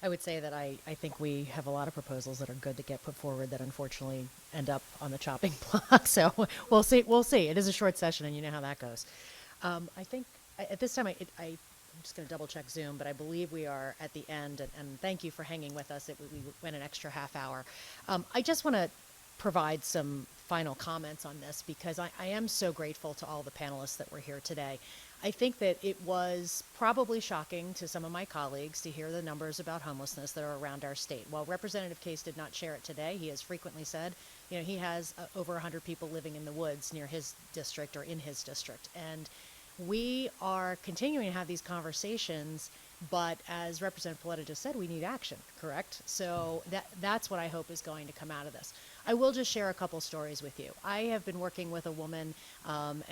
I would say that I think we have a lot of proposals that are good to get put forward that unfortunately end up on the chopping block. So we'll see. We'll see. It is a short session, and you know how that goes. I think at this time, I'm just going to double check Zoom, but I believe we are at the end. And thank you for hanging with us. We went an extra half hour. I just want to provide some final comments on this because I am so grateful to all the panelists that were here today. I think that it was probably shocking to some of my colleagues to hear the numbers about homelessness that are around our state. While Representative Case did not share it today, he has frequently said, he has over 100 people living in the woods near his district or in his district. And we are continuing to have these conversations, but as Representative Paletta just said, we need action, correct? So that's what I hope is going to come out of this. I will just share a couple stories with you. I have been working with a woman,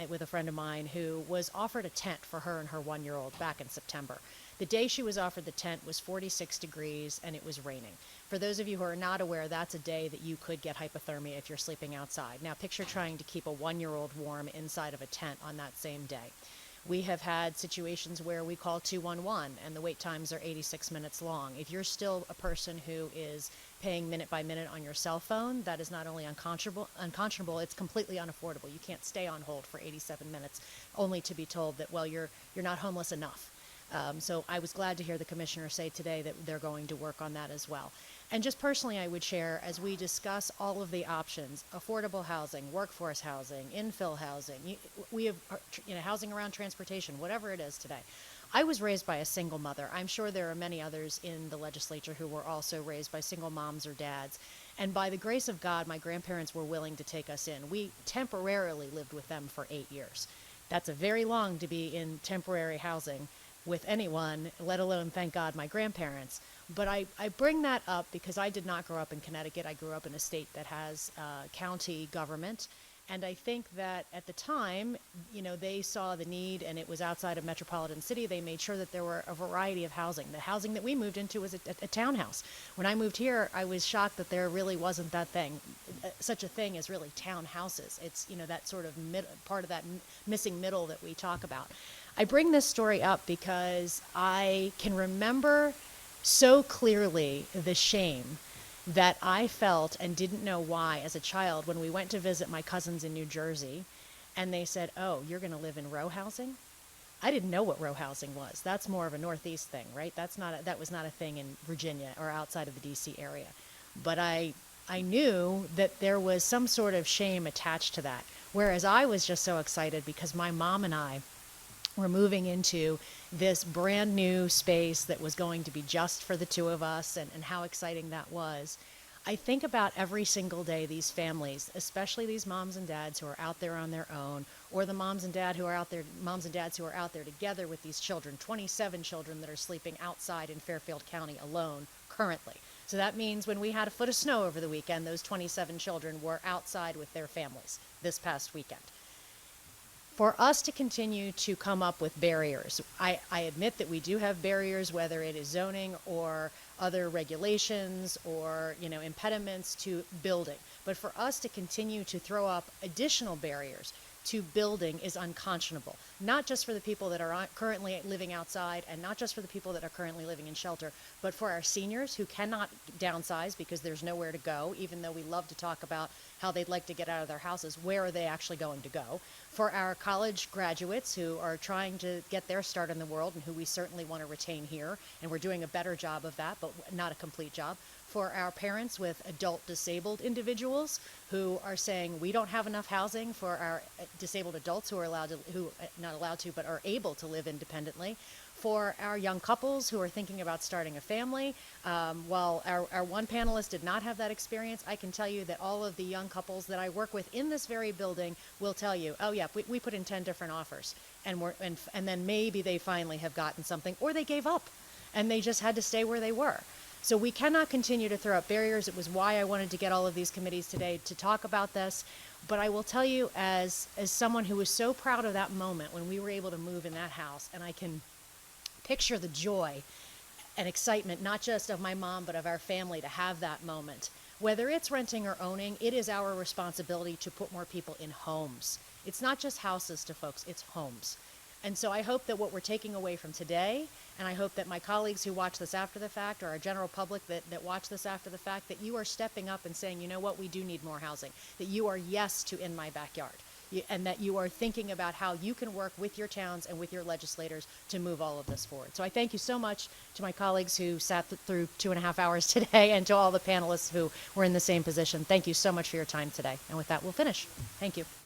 with a friend of mine, who was offered a tent for her and her 1-year-old back in September. The day she was offered the tent was 46 degrees and it was raining. For those of you who are not aware, that's a day that you could get hypothermia if you're sleeping outside. Now picture trying to keep a 1-year-old warm inside of a tent on that same day. We have had situations where we call 211 and the wait times are 86 minutes long. If you're still a person who is paying minute by minute on your cell phone, that is not only unconscionable, it's completely unaffordable. You can't stay on hold for 87 minutes only to be told that, well, you're not homeless enough. So I was glad to hear the commissioner say today that they're going to work on that as well. And just personally, I would share, as we discuss all of the options, affordable housing, workforce housing, infill housing, we have housing around transportation, whatever it is today. I was raised by a single mother. I'm sure there are many others in the legislature who were also raised by single moms or dads. And by the grace of God, my grandparents were willing to take us in. We temporarily lived with them for 8 years. That's a very long to be in temporary housing with anyone, let alone, thank God, my grandparents. But I bring that up because I did not grow up in Connecticut. I grew up in a state that has county government. And I think that at the time, they saw the need and it was outside of metropolitan city. They made sure that there were a variety of housing. The housing that we moved into was a townhouse. When I moved here, I was shocked that there really wasn't that thing, such a thing as really townhouses. It's, that sort of part of that missing middle that we talk about. I bring this story up because I can remember so clearly the shame that I felt and didn't know why as a child when we went to visit my cousins in New Jersey and they said, "Oh, you're going to live in row housing?" I didn't know what row housing was. That's more of a Northeast thing, right? That was not a thing in Virginia or outside of the DC area. But I knew that there was some sort of shame attached to that. Whereas I was just so excited because my mom and I were moving into this brand new space that was going to be just for the two of us and how exciting that was. I think about every single day these families, especially these moms and dads who are out there on their own, or the moms and dads who are out there together with these children, 27 children that are sleeping outside in Fairfield County alone currently. So that means when we had a foot of snow over the weekend, those 27 children were outside with their families this past weekend. For us to continue to come up with barriers, I admit that we do have barriers, whether it is zoning or other regulations or impediments to building. But for us to continue to throw up additional barriers to building is unconscionable, not just for the people that are currently living outside and not just for the people that are currently living in shelter, but for our seniors who cannot downsize because there's nowhere to go, even though we love to talk about how they'd like to get out of their houses. Where are they actually going to go? For our college graduates who are trying to get their start in the world and who we certainly want to retain here, and we're doing a better job of that, but not a complete job. For our parents with adult disabled individuals who are saying we don't have enough housing for our disabled adults who are not allowed to, but are able to live independently. For our young couples who are thinking about starting a family, while our one panelist did not have that experience, I can tell you that all of the young couples that I work with in this very building will tell you, oh yeah, we put in 10 different offers, and then maybe they finally have gotten something, or they gave up, and they just had to stay where they were. So we cannot continue to throw up barriers. It was why I wanted to get all of these committees today to talk about this. But I will tell you, as someone who was so proud of that moment when we were able to move in that house, and I can picture the joy and excitement, not just of my mom, but of our family to have that moment. Whether it's renting or owning, it is our responsibility to put more people in homes. It's not just houses to folks, it's homes. And so I hope that what we're taking away from today, and I hope that my colleagues who watch this after the fact, or our general public that watch this after the fact, that you are stepping up and saying, you know what, we do need more housing. That you are yes to in my backyard. And that you are thinking about how you can work with your towns and with your legislators to move all of this forward. So I thank you so much to my colleagues who sat through 2.5 hours today, and to all the panelists who were in the same position. Thank you so much for your time today. And with that, we'll finish. Thank you.